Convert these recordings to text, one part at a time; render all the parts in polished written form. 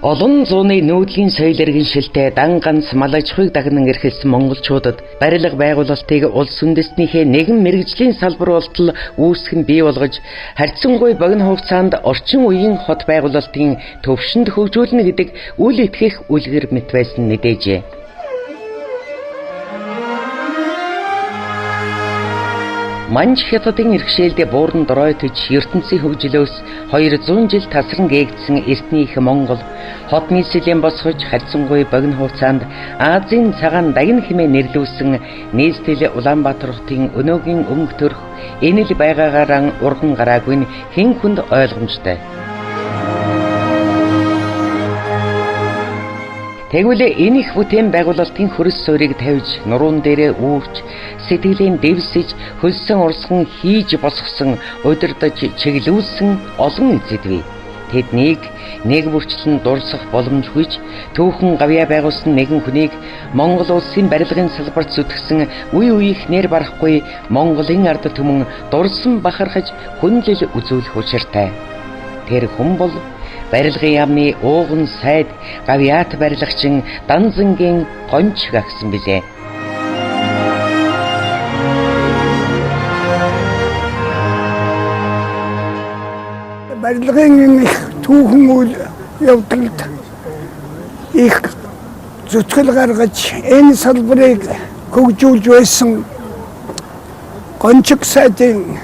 Олон зууны нүүдлийн соёл иргэншилтэй дан ганц мал аж ахуйг дагнан эрхэлсэн монголчуудад барилга байгуулалтыг улс үндэстнийхээ нэгэн мэргэжлийн салбар болтол үүсгэх нь бий болгож харьцангуй богино хугацаанд орчин үеийн хот байгуулалтын төвшөнд хөгжүүлнэ гэдэг үл итгэх үлгэр мэт байсан мэдээжээ. Манж хятадын иргэшээлд бууран доройтож ертөнцийн хөгжлөөс 200 жил тасран гээгдсэн эртнийх Монгол хот нийслэлийн босгож харьцангуй богино хугацаанд Азийн цагаан дагна хэмээн нэрлүүлсэн нийслэл Улаанбаатар хотын өнөөгийн өнгө төрх энэ л байгаагаараа урган гараагүй нь хэн хүнд ойлгомжтой. Тэгвэл энэ их бүтээн байгуулалтын хөрс суурийг тавьж нуруунд дээрээ үүрч сэтгэлийн дэвсэж хөлсөн урсган хийж босгосон удирдах чиглүүлсэн олон эзэдвэ. Тэднийг нэг бүрчлэн дурсах боломжгүйч түүхэн гавьяа байгуулсан нэгэн хүнийг Монгол улсын барилгын салбарт зүтгэсэн үе үеийнхнэр барахгүй Монголын ард түмэн дурсан бахархаж хүнлэл үзүүлэх учиртай. Тэр хүн бол барилгын яамны ууган сайд гавьяат барилгачин Данзангийн Гончиг агсан билээ. Барилгын түүхэн үйл явдалд их зүтгэл гаргаж энэ салбарыг хөгжүүлж байсан Гончиг сайдын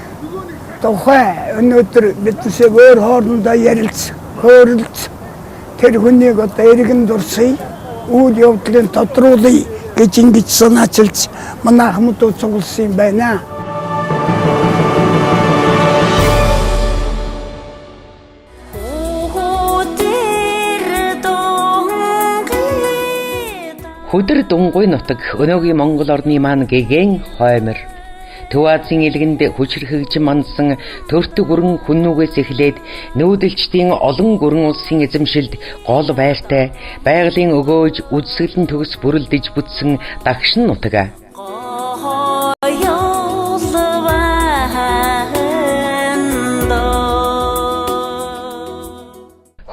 тухай өнөөдөр биднээс өөр хоорондоо ярилцсан. Хөөрөлц тэр хүнийг одоо эргэн дурсая үйл явдлын тодруулъя гэж ингэж санаачилж манай хамтдаа цугласан юм байна. Хөдөр дунгуй нутаг өнөөгийн Монгол орны маань гэгэн хоймор Төв Азийн илгэнд хүчрхэгжин мандсан төртөг гүрэн хүннүүгээс эхлээд нүүдэлчдийн олон гүрэн улсын эзэмшилд гол байртай байгалийн өгөөж үдсгэлэн төгс бүрэлдэж бүтсэн дагшин нутаг.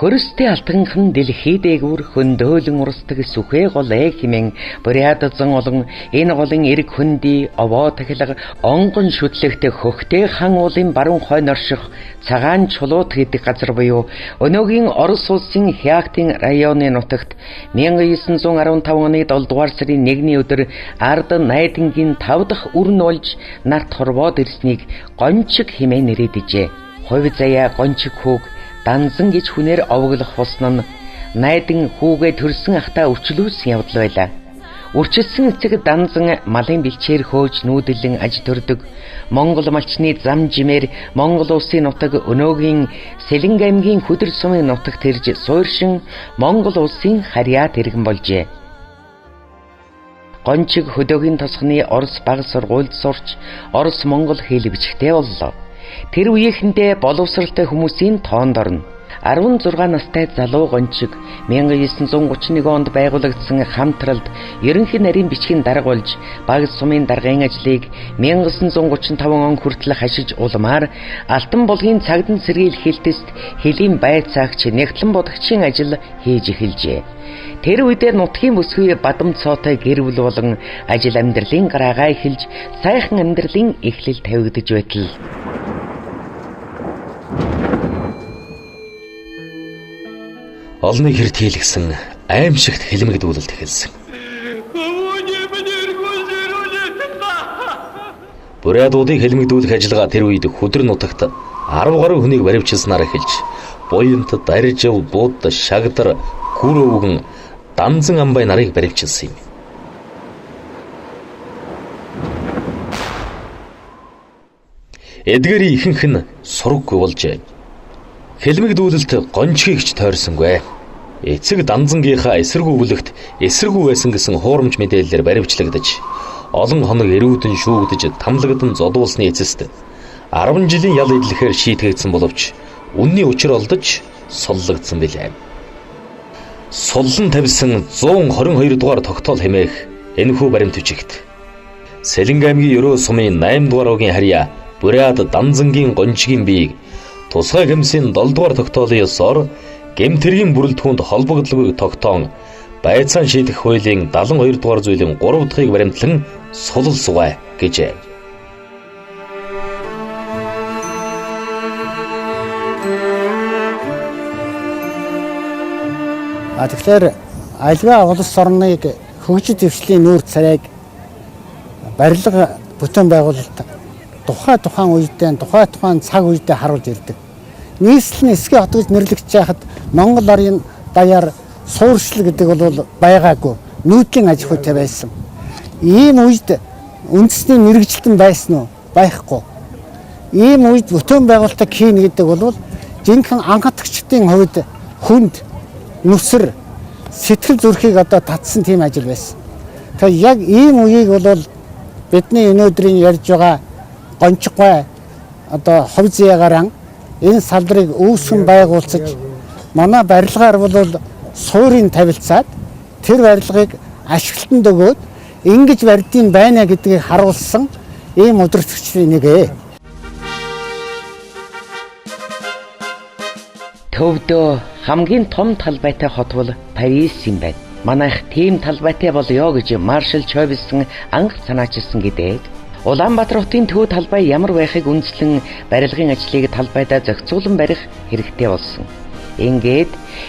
Хөрөстэй алтганхан дэлхий дээгүүр хөндөөлөн урсдаг сүхэ гол хэмээн бурядзан олон энэ голын эрг хөндөй овоо тахилга онгон шүтлэгт хөхтэй хан уулын баруун хойно орших цагаан чулууд гэдэг газар буюу өнөөгийн Орос улсын Хяактын районы нутагт 1915 оны 7 дугаар сарын 1-ний өдөр ард найдангийн 5 дахь өрн болж нарт хорвоод ирснийг Гончиг хэмээн нэрийдэжээ. Хувь заяа Гончиг хүүг Данзан гэж хүнээр овоглох болсон нь найдан хүүгээ төрсөн ахтаа өрчлүүлсэн явдал байлаа. Үрчилсэн эцэг Данзан малын бэлчээр хөөж нүүдэлэн аж төрдөг. Монгол малчны зам жимээр Монгол улсын нутаг өнөөгийн Сэлэнг аймгийн Хөдөр сумын нутагт ирж суурьшин Монгол улсын харьяат иргэн болжээ. Гончиг хөдөөгийн тосгоны Орос бага сургуульд сурч Орос Монгол хэл бичгтэй боллоо. Тэр үеийнхэндээ боловсралтай хүмүүсийн тоонд орно. 16 настай залуу Гончиг 1931 онд байгуулагдсан хамтралд ерөнхий нарийн бичгийн дарга болж баг сумын даргын ажлыг 1935 он хүртэл хашиж улмаар Алтан булгийн цагдан сэргийл хэлтэст хэлийн байцаагч нэгтлэн бодогчийн ажил хийж эхэлжээ. Тэр үедээ нутгийн бүсгүй бадамцоотой гэр бүл болон ажил амьдралын гараагаа эхэлж сайхан амьдралын эхлэл тавигдж байтал олны хэрт хийлгсэн аимшигт хэлмэгдүүлэлт эхэлсэн. Бурядуудыг хэлмэгдүүлэх ажиллагаа тэр үед Хөдөр нутагт 10 гаруй хүнийг баривчилснаар эхэлж буянт, даржив, бууд, шагдар, гүрөвгөн, Данзан амбай нарыг баривчилсан юм. Эдгээрийн ихэнх нь сураггүй болжээ. Хэлмэгдүүлэлт Гончгийг ч тойрсонгүй. Эцэг Данзангийнхаа эсэргүү бүлэгт эсэргүү байсан гэсэн хуурамч мэдээлэлээр баривчлагдаж, олон хоног эрүүдэн шүүгдэж, тамлагдан зодуулсны эцэст 10 жилийн ял идлэхээр шийтгэгдсэн боловч үнний учир олдож суллагдсан билээ. Суллан тавьсан 122 дугаар тогтоол хэмээх энэхүү баримт бичигт Сэлэнг аймгийн Ерөө сумын 8 дугаар огийн харьяа Буряд Данзангийн Гончигийн биеийг тусгай гэмсийн 7 дугаар тогтоолын ёсоор гэмтэргийн бүрэлдэхүүнд холбогдлогыг тогтоон байцаан шийдэх хуулийн 72 дугаар зүйлийн 3 дахьыг баримтлан сулал сугай гэжээ. Тэгэхээр альва улс орныг хөгжил дэвшлийн нүүр царайг барилга бүтээн байгуулалт тухайн үедээ цаг үедээ харуулж ирдэг. Нийслэл нь эсгээ хот гэж нэрлэгдэж байхад Монгол арын даяар суурьшил гэдэг бол байгаагүй. Нүүдлийн аж ахуйтай байсан. Ийм үед үндэсний мэрэгжилтэн байсан уу? Байхгүй. Ийм үед бүтээн байгуулалтыг хийнэ гэдэг бол жинхэнэ анхаалагчдын хувьд хүнд нүсэр сэтгэл зүрхийг татсан тийм ажил байсан. Тэгэхээр яг ийм үеийг бол бидний өнөөдрийн ярьж байгаа гончгой хувь заяагараа энэ салбарыг үүсгэн байгуулцаж манай барилгаар бол суурийг тавилцаад тэр барилгыг ашиглалтанд өгөөд ингэж барьдсан байна гэдгийг харуулсан ийм удирдагчдын нэг ээ. Төвдөө хамгийн том талбайтай хот бол Парис юм байна. Манайх тийм талбайтай болёо гэж Маршал Чойвисэн анх санаачилсан гэдэг. Улаанбаатар хотын төв талбай ямар байхыг үндэслэн барилгын ажлыг талбайдаа зохицуулан барих хэрэгтэй болсон. Ингээд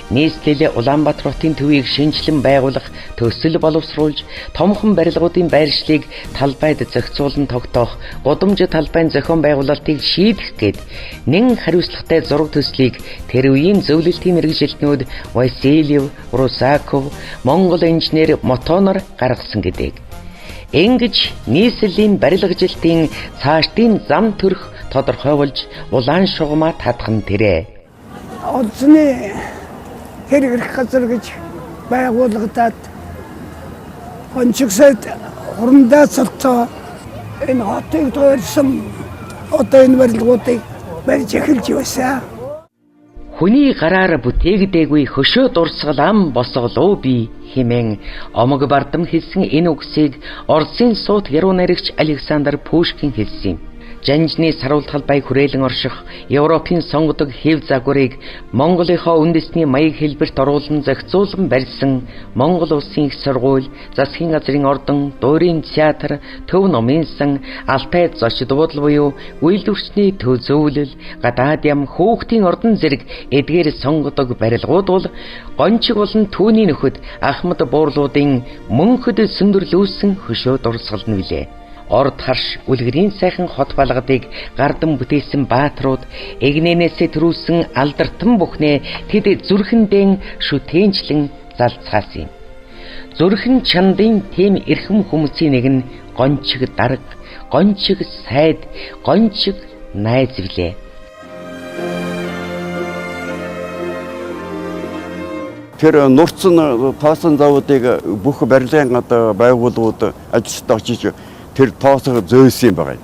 нийслэл Улаанбаатар хотын төвийг шинжилэн байгуулах төсөл боловсруулж томхон барилгуудын байршлыг талбайд зохицуулан тогтоох гудамж талбайн зохион байгуулалтыг шийдэх гээд нэн хариуцлагатай зураг төслийг тэр үеийн зөвлөлтийн мэргэжилтнүүд Васильев, Русаков, Монгол инженер Мотонор гаргасан гэдэг. Ингэж нийслэлийн барилгажилтын цаашдын зам төрх тодорхойлж улаан шугамаа татхан тэрэ. Олзны хэрэг газар гэж байгуулагдаад гончигсад хурандаа цолцоо энэ хотыг тойрсон энэ барилгуудыг барьж эхэлж байсан. Хүний гараар бүтээгдээгүй хөшөө дурсгал ам босголоо би хэмээн омог бардам хэлсэн энэ үгсийг Оросын суут яруу найрагч Александр Пушкин хэлсэн юм. Жанжны саруулт талбай хүрээлэн орших Европын сонгодог хэв загварыг Монголынхоо үндэсний маяг хэлбэрт оруулан зохицуулан барьсан Монгол Улсын их сургууль, засгийн газрын ордон, дуурийн театр, төв номын сан, алтай зочид буудал буюу үйлдвэрчний төв зөвлөл, гадаад ям хөөхтийн ордон зэрэг эдгээр сонгодог барилгууд бол гончиг болон түүний нөхөд Ахмад буурлуудын мөнхөд сүндэрлүүлсэн хөшөө дурсгал нь билээ. Орд харш үлгэрийн сайхан хот балгадыг гардан бүтээсэн баатрууд эгнэнээсээ төрүүлсэн алдартан бүхнээ тэд зүрхэндээ шүтэнчлэн залцгаасан юм. Зүрхэн чандын тийм эрхэм хүмүүсийн нэг нь гончиг дарга, гончиг сайд, гончиг найз билээ. Тэр нурцсан пасан заводыг бүх барилгын байгууллагууд ажилтнаа очиж тэр тоосоо зөөсөн юм байна.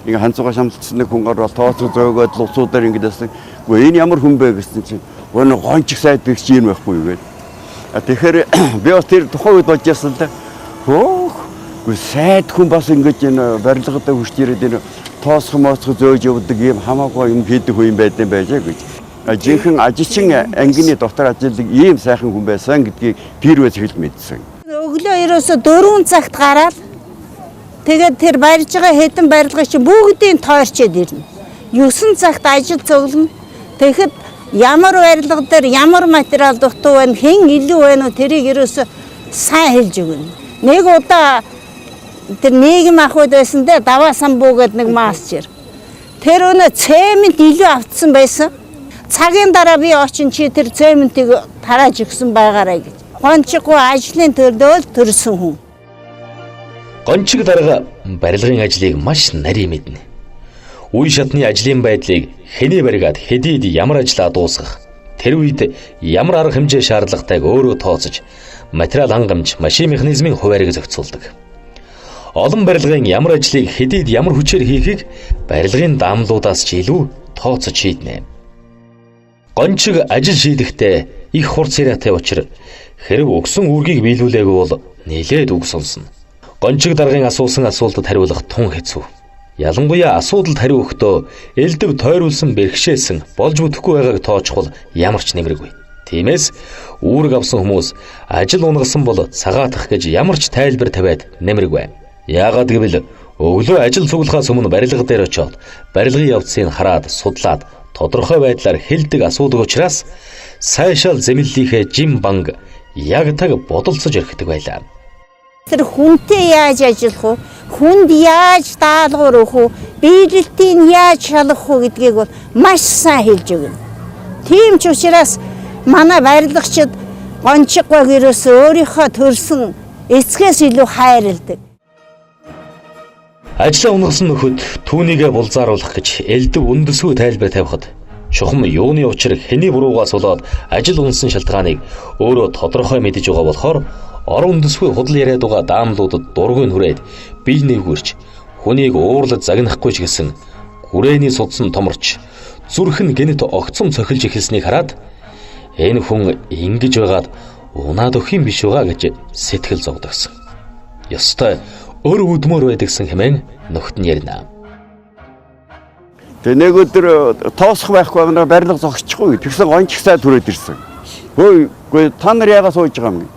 Ингээ ханцугаа шамтсан нэг хүн орол тоосоо зөөгөөд лусуудаар ингэдсэн. Гэхдээ энэ ямар хүн бэ гэсэн чинь гоо гончиг сайд бигч юм байхгүй юу гэдэг. Тэгэхээр би бас тэр тухайн үед бодож яасан л да. Хөө сайд хүн бас ингэж энэ барилгадаа хүчт ирээд энэ тоосоо моосоо зөөж явдаг юм хамаагүй юм хийдэг хүн юм байдсан байжээ гэж. Жинхэнэ ажилчин ангины дотор ажилладаг ийм сайхан хүн байсан гэдгийг тэр үеэс хэлж мэдсэн. Өглөө ерөөсө 4 цагт гараад тэгээд тэр барьж байгаа хэдэн барилгыг чи бүгдийг тойрчод ирнэ. 9 цагт ажил цуглана. Тэгэхэд ямар барилга дээр ямар материал дутуу байна, хэн илүү байна уу тэрийг ерөөсө сайн хэлж өгнө. Нэг удаа тэр нийгэм ахуйд байсан дээр даваа самбуу гэдэг нэг мастер. Тэр өнөө цемент илүү автсан байсан. Цагийн дараа би очин чи тэр цементийг тарааж өгсөн байгаарай гэж. Гончиггүй ажлын төрдөөл төрсөн хүн. Гончиг дарга барилгын ажлыг маш нарийн мэднэ. Үе шатны ажлын байдлыг хэний баригад хэдийд ямар ажлаа дуусгах, тэр үед ямар арга хэмжээ шаардлагатайг өөрөө тооцож, материал хангамж, машин механизмын хуваарийг зохицуулдаг. Олон барилгын ямар ажлыг хэдийд ямар хүчээр хийхийг барилгын даамлуудаас ч илүү тооцож шийднэ. Гончиг ажил шийдэхдээ их хурц яриатай учраас хэрэг өгсөн үүргийг биелүүлээгүй бол нэлээд үг сонсно. Гончиг даргын асуусан асуултад хариулах тун хэцүү. Ялангуяа асуудалд хариу өгөхдөө элдв тойруулсан бэрхшээсэн болж бүтэхгүй байгааг тооцох бол ямар ч нэмэргүй. Тиймээс үүрэг авсан хүмүүс ажил унгасан бол цагаатах гэж ямар ч тайлбар тавиад нэмэргүй. Яагаад гэвэл өглөө ажил цуглахаас өмнө барилга дээр очиод барилгын явцыг хараад судлаад тодорхой байдлаар хэлдэг асуудаг учраас сайшаал зэмлэлийнхээ жим банг яг таг бодолцож өрхдөг байлаа. Тэр хүнтэй яаж ажиллах вэ? Хүнд яаж даалгавар өгөх вэ? Биелэлтийг яаж шалгах вэ гэдгийг бол маш сайн хэлж өгнө. Тийм ч учраас манай барилгачид гончиг гогёроос өөрийнхөө төрсөн эцгээс илүү хайрладаг. Ажлаа унгасан нөхөд түүнийгээ булзааруулах гэж элдв үндэсгүй тайлбар тавихад чухам юуны учрыг хэний буруугаас болоод ажил унсан шалтгааныг өөрөө тодорхой мэдэж байгаа болохоор орон үндэсгүй худал яриад байгаа даамлуудад дургүй хүрээд бие нэвгэрч хүнийг уурлаж загнахгүй ч гэсэн хүрээний судсан томорч зүрх нь гэнэт огцом цохилж эхэлснийг хараад энэ хүн ингэж байгаад унаад өгөх юм биш байгаа гэж сэтгэл зовдогсон. Ёстой өр өдмөр байдагсан хэмээн нөхд нь ярина. Тэгээ нэг өдөр тоосох байхгүй байгаа барилга зогсчихгүй. Тэгсэн гончгсаа түрээд ирсэн. Хөөе та нар яагаад сууж байгаа юм?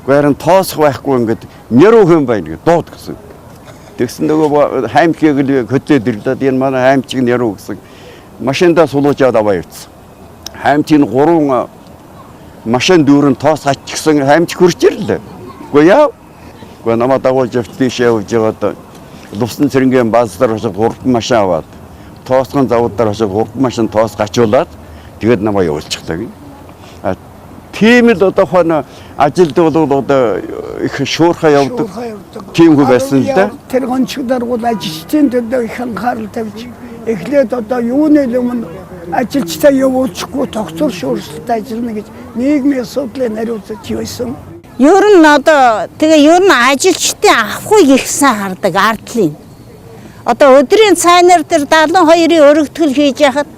Харин тоосох байхгүй ингээд нэрүү хэм байна гэж дууд гисэн. Тэгсэн нөгөө хаймчгийг л хөтөөд ирлээд энэ манай хаймчиг нэрүү гэсэн. Машиндаа сулууж яваад аваа ирсэн. Хаймчийн 3 машин дүүрэн тоос аччихсан хаймч хурж ирлээ. Үгүй яа. Үгүй намайг дагуулж явж явж байгаад лувсан цэрэнгийн баазлаар очиж 3 машин аваад тоосгон завуудаар очиж 3 машин тоос гачуулаад тэгээд намайг явуулчихлаа. Тийм л одоо хана ажилд бол одоо их шуурхаа явдаг. Тийм хөө байсан л да. Тэр гончигдар бол ажилчдын төлөө их анхаарал тавьж эхлээд одоо юуны өмнө ажилчдаа явуулчихгүй тогтвор шууршилтай ажиллана гэж нийгмийн асуудлыг хариуцаж байсан. Ер нь одоо ер нь ажилчдын авахыг ихсэн хардаг ардлын. Одоо өдрийн цайнаар тэр 72-ийн өргөтгөл хийж яхад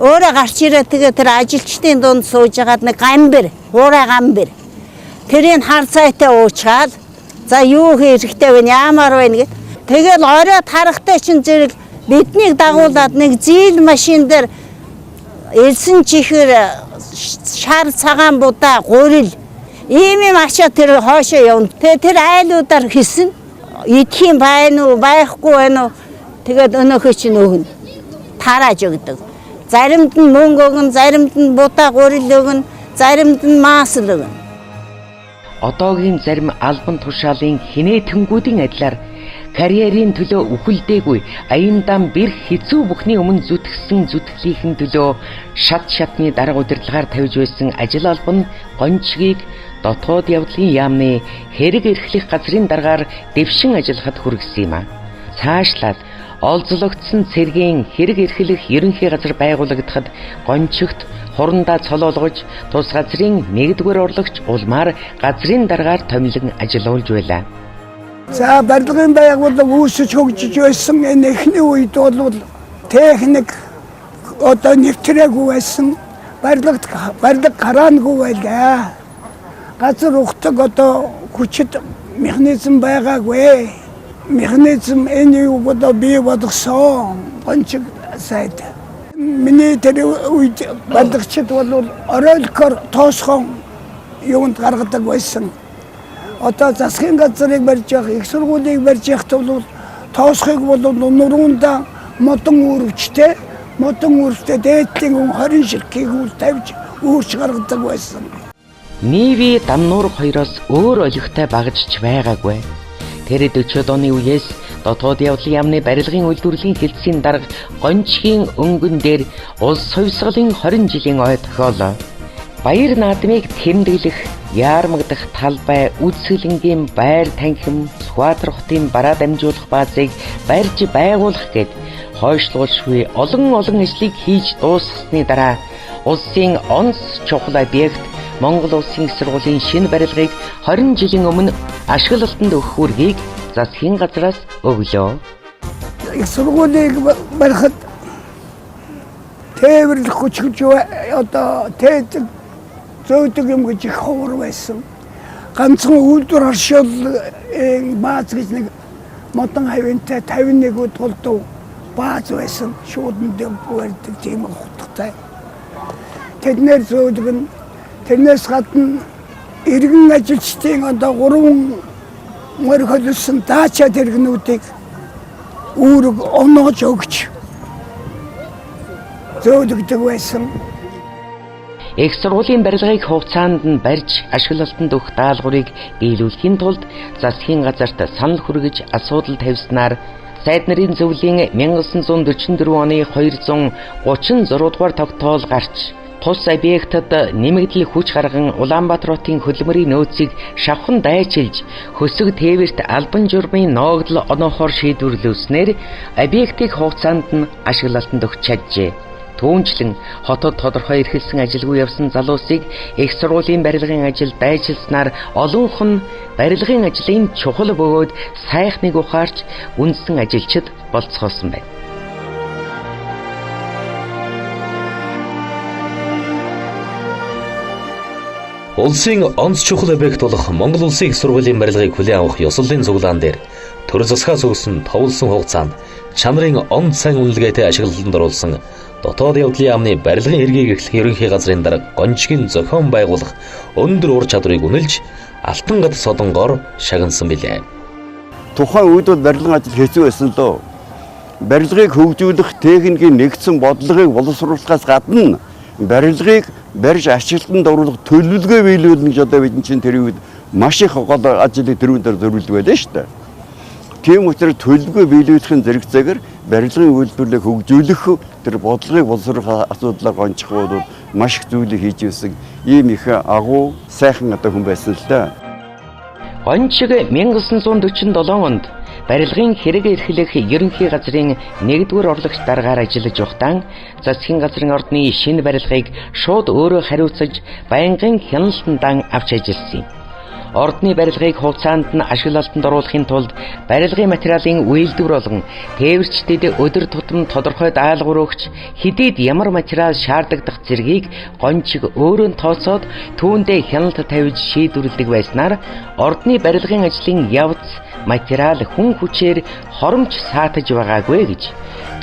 өөрөө гарч ирээ тэгээ тэр ажилчдын дунд сууж агаад нэг гамбэр, хуурай гамбэр. Тэрийг хар цайтай уучаад за юу хэрэгтэй вэ, яамаар вэ гэд. Тэгэл оройд харахтай чинь зэрэг биднийг дагуулад нэг зээл машин дээр элсэн чихэр шар цагаан будаа гурил ийм ачаа тэр хоошоо явна. Тэр айлуудаар хийсэн. Идэх юм байна уу, байхгүй байна уу? Тэгээд өнөөхөө чинь өгнө. Тарааж өгдөг. Заримд нь мөнгө өгнө, заримд нь будаа гурил өгнө, заримд нь маасл өгнө. Одоогийн зарим албан тушаалын хинээтэнгүүдийн адилаар карьерийн төлөө үхэлдээгүй аяндам бэрх хэцүү бүхний өмнө зүтгэсэн зүтгэлийнхэн төлөө шат шатны дарга удирдлагаар тавьж байсан ажил албан гончгийг дотоод явдлын яамны хэрэг эрхлэх газрын даргаар дэвшин ажиллахад хүргэсэн юм а. Цаашлаад олзлогдсон цэргийн хэрэг эрхлэх ерөнхий газар байгуулагдахад гончигт хурандаа цолоолгож тус газрын 1-р орлогч улмаар газрын даргаар томилон ажиллуулж байлаа. За барилгын байгууллага үүсэж хөгжиж байсан энэ эхний үед бол техник одоо нэвтрээгүй байсан. Барилга гараангүй байлаа. Газар ухдаг одоо хүчит механизм байгаагүй. Механизм энэ одоо бий болгосон гончиг сайд. Миний тэр үед барилгачид бол оройлохоор тоосхон юунд гаргадаг байсан. Одоо засгийн газрыг барьж явах, их сургуулийг барьж явахт бол тоосхыг бол нуруундаа модон үүрвчтэй дээдлийн 20 ширхгийг тавьж үүрч гаргадаг байсан. Нийви Дамнуур хоёроос өөр олигтой багжж байгаагүй. Тэр 40-од оны үеэс дотоод явдлын яамны барилгын үйлдвэрлэлийн хэлтсийн дарга гончгийн өнгөн дээр улс хувьсгалын 20 жилийн ой тохиолоо. Баяр наадмыг тэмдэглэх, яармагдах талбай, үзэсгэлэнгийн байр танхим, Сүхбаатар хотын бараа дамжуулах баазыг барьж байгуулах гэд хойшлуулшгүй олон ажлыг хийж дуусгасны дараа улсын онц чухал объект Монгол Улсын их сургуулийн шинэ барилгыг 20 жилийн өмнө ашиглалтанд өгөх үргийг засгийн газраас өглөө. Их сургуулийг барихад тээвэрлэх хүч одоо тээдэг зөөдөг юм гэж их ховор байсан. Ганцхан үйлдвэр оршуулгын бааз гэж нэг модон хавинтай 51 толдов бааз байсан. Шуудан дэв барьдаг тийм утгатай. тэднэр зөөдөг нь тэрнээс гадна иргэн ажилчдын одоо 3 морь холилсон даачаад иргэнүүдийг үүрэг оноож өгч зөөлөгдөг байсан. Их сургуулийн барилгыг хугацаанд нь барьж ашиглалтанд өгөх даалгаврыг биелүүлэхийн тулд засгийн газарт санал хүргэж асуудал тавьснаар сайд нарын зөвлөлийн 1944 оны 236 дугаар тогтоол гарч тус объектад нэмэгдэл хүч гарган Улаанбаатар хотын хөдөлмөрийн нөөцийг шавхан дайчилж хөсөг тээвэрт албан журмын ноогдол оноохоор шийдвэрлүүлснээр объектыг хугацаанд нь ашиглалтанд өгч чаджээ. Түүнчлэн хотод тодорхой эрхэлсэн ажилгүй явсан залуусыг их сургуулийн барилгын ажил дайчилснаар олонх нь барилгын ажлын чухал бөгөөд сайхныг ухаарч үндсэн ажилчид болцгоосон байна. Улсын онц чухал объект болох Монгол Улсын их сургуулийн барилгыг хүлээн авах ёслолын цуглаан дээр төр засгаас өгсөн товлсон хугацаанд чанарын онц сайн үнэлгээтэй ашиглалтанд оруулсан дотоод явдлын яамны барилгын хэргийг эрхлэх ерөнхий газрын дарга гончгийн зохион байгуулах өндөр ур чадварыг үнэлж алтан гад содонгоор шагнасан билээ. Тухайн үед бол барилгын ажил хэцүү байсан л доо. Барилгыг хөгжүүлэх техникийн нэгдсэн бодлогыг боловсруулахаас гадна барилгыг барьж ашиглалтанд оруулах төлөвлөгөө биелүүлнэ гэж одоо бид чинь тэр үед маш их гол ажлыг тэрүүн дээр зориулдаг байлаа шүү дээ. Тийм учраас төлөвлөгөө биелүүлэхийн зэрэгцээгээр барилгын үйлдвэрлэлийг хөгжүүлэх тэр бодлогыг боловсруулах асуудлаар гончхууд маш их зүйлийг хийж ирсэн ийм их агуу сайхан одоо хүн байсан л да. Гончиг 1947 онд барилгын хэрэг эрхлэх ерөнхий газрын 1-р орлогч даргаар ажиллаж байхдаа засгийн газрын ордны шинэ барилгыг шууд өөрөө хариуцаж байнгын хяналтанд авч ажилласан юм. Ордны барилгыг хугацаанд нь ашиглалтанд оруулахын тулд барилгын материалын үйлдвэр болон тээвэрчдэд өдөр тутам тодорхой даалгавар өгч хэдийд ямар материал шаардлагадах зэргийг гончиг өөрөө тооцоод түүндээ хяналт тавьж шийдвэрлэдэг байснаар ордны барилгын ажлын явц материал хүн хүчээр хоромж саатаж байгаагүй гэж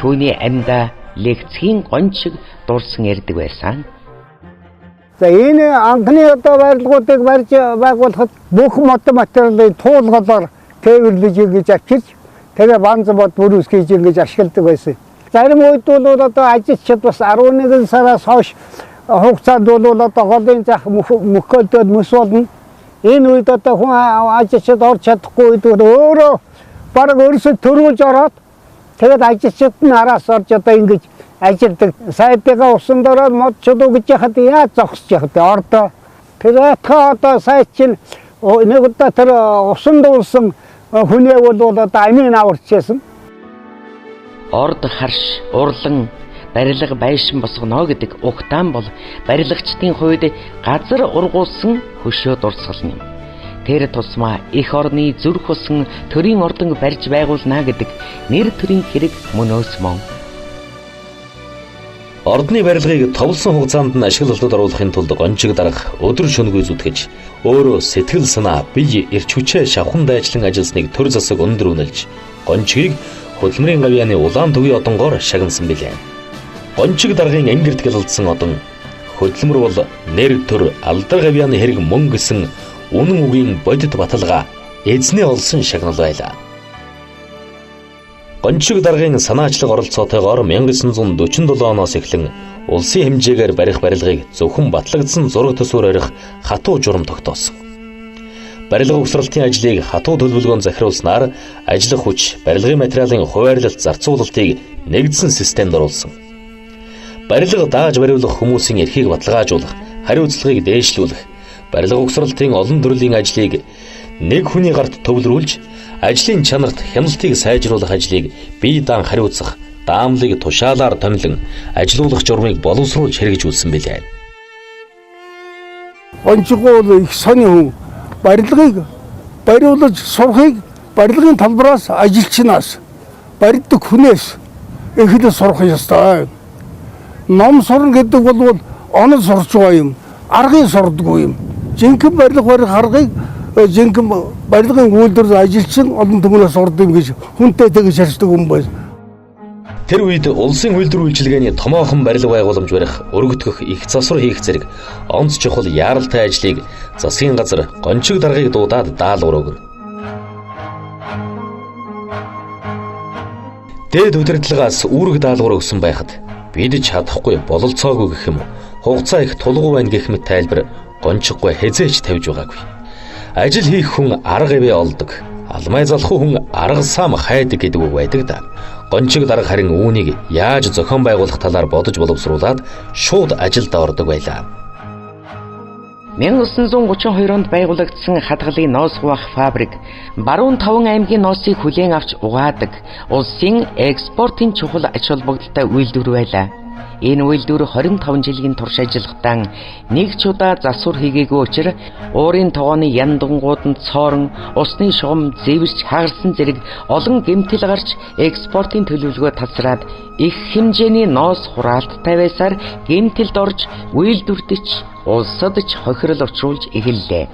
түүний амьда лекцгийн гончиг дурсан ярьдаг байсан. За энэ анхны одоо барилгуудыг барьж байгуулахад бүх материалыг туулгалаар тээвэрлэж ингэж авчирч тэгээ банз бод бүрүүс хийж ингэж ашигладаг байсан. Зарим үед бол одоо ажилчид бас 11 сараас хойш хугацаанд бол одоо голын зах мөхөлдөд мөс болно. Энэ үед одоо хүн ажилчид орж чадахгүй үед өөрөө бараг өөрсдөө төрүүлж ороод тэгээд ажилчид нь араас орж одоо ингэж ажилдаг. Сайдгаа усан дороо модчод гэж яхад яаж зогсож яхад ордоо. Тэгээд одоо сайд чинь нэг удаа тэр усан дуулсан хүнээ бол одоо амийн аварчсан. Орд харш урлан барилга байшин босгоно гэдэг угтаан бол барилгачдын хувьд газар ургуулсан хөшөө дурсгал юм. Тэр тусмаа их орны зүрх усан төрийн ордон барьж байгуулна гэдэг нэр төрийн хэрэг мөнөөс мөн. Ордны барилгыг товлсон хугацаанд нь ашиглалтад оруулахын тулд гончиг дарга өдөр шөнөгүй зүтгэж өөрөө сэтгэл санаа бие эрч хүчээ шавхан дайчлан ажилласныг төр засаг өндөр үнэлж гончгийг хөдөлмөрийн гавьяаны улаан төвийн одонгоор шагнасан билээ. Гончиг даргын ангирт гэлэлдсэн одон хөдөлмөр бол нэр төр алдар гавьяаны хэрэг мөн гэсэн үнэн үгийн бодит баталгаа эзнээ олсон шагнал байлаа. Гончиг даргын санаачлаг оролцоотойгоор 1947 оноос эхлэн улсын хэмжээгээр барих барилгыг зөвхөн батлагдсан зураг төсвөр барих хатуу журам тогтоосон. Барилга угсралтын ажлыг хатуу төлөвлөгөөнд захируулснаар ажиллах хүч, барилгын материалын хуваарлалт зарцуулалтыг нэгдсэн системд оруулсан. Барилга дааж бариулах хүмүүсийн эрхийг баталгаажуулах, хариуцлагыг дээшлүүлэх, барилга угсралтын олон төрлийн ажлыг нэг хүний гарт төвлөрүүлж ажлын чанарт хяналтыг сайжруулах ажлыг бие даан хариуцах, даамлыг тушаалаар томилон ажилуулах журмыг боловсруулж хэрэгжүүлсэн билээ. Гончигол их сони хүн барилгыг бариулж сурахыг барилгын талбараас ажилчнаас барьдаг хүнээс эхлээд сурах ёстой. Ном сурна гэдэг бол онол сурч байгаа юм, аргыг сурдаггүй юм. Жинхэнэ барилга барих аргыг жинхэнэ барилгын үйлдвэр ажилчин олон түмнээс сурдаг юм гэж хүнтэй тэгж ярьдаг юм байна. Тэр үед улсын үйлдвэр үйлчилгээний томоохон барилга байгууламж барих, өргөтгөх, их засвар хийх зэрэг онц чухал яаралтай ажлыг засгийн газар гончиг даргаыг дуудаад даалгавар өгнө. Дээд удирдлагаас үүрэг даалгавар өгсөн байхад бид чадахгүй бололцоогүй гэх юм уу, хугацаа их тулгуу байна гэх мэт тайлбар гончиггүй хязээч тавьж байгаагүй. Ажил хийх хүн арга ивэ олдог, алмай залах хүн арга сам хайдаг гэдэг үг байдаг да. Гончиг дарга харин үүнийг яаж зохион байгуулах талаар бодож боловсруулад шууд ажилд ордог байлаа. 1932 онд байгуулагдсан хадгалын ноос хуваах фабрик баруун 5 аймгийн ноосыг хүлээн авч угаадаг улсын экспортын чухал ач холбогдолтой үйлдвэр байлаа. Энэ үйлдвэр 25 жилийн турш ажиллахдаа нэг ч удаа засвар хийгээгүй учраас уурын тогооны яндангууд нь цоорон, усны шугам зэвэрч хагарсан зэрэг олон гэмтэл гарч экспортын төлөвлөгөө тасраад их хэмжээний ноос хураалттай байсаар гэмтэлд орж үйлдвэртч улсад ч хохирол учруулж эхэллээ.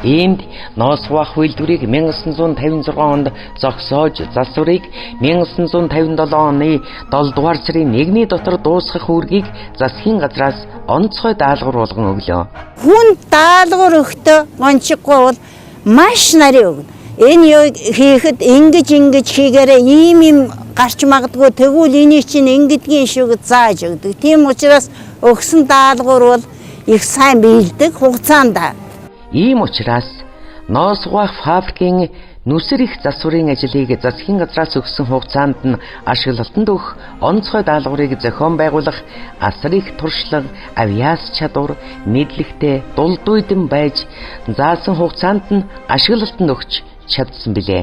Иймд ноос хуваах үйлдвэрийг 1956 онд зогсоож засварыг 1957 оны 7 дугаар сарын 1-ний дотор дуусгах үүргийг засгийн газраас онцгой даалгавар болгон өглөө. Хүн даалгавар өгтөө гончиггүй бол маш нарийн өгнө. Энэ юу хийхэд ингэж хийгээрээ ийм гарч магадгүй тэгвэл энийг чинь ингэдгийн шиг зааж өгдөг. Тийм учраас өгсөн даалгавар бол их сайн биелдэг хугацаанд. Ийм учраас ноос хуваах фабрикийн нүсэр их засварын ажлыг засгийн газраас өгсөн хугацаанд нь ашиглалтанд өгөх онцгой даалгаврыг зохион байгуулах асар их туршлага, авьяас чадвар, мэдлэгтэй дулдуйдан байж заасан хугацаанд нь ашиглалтанд өгч чадсан билээ.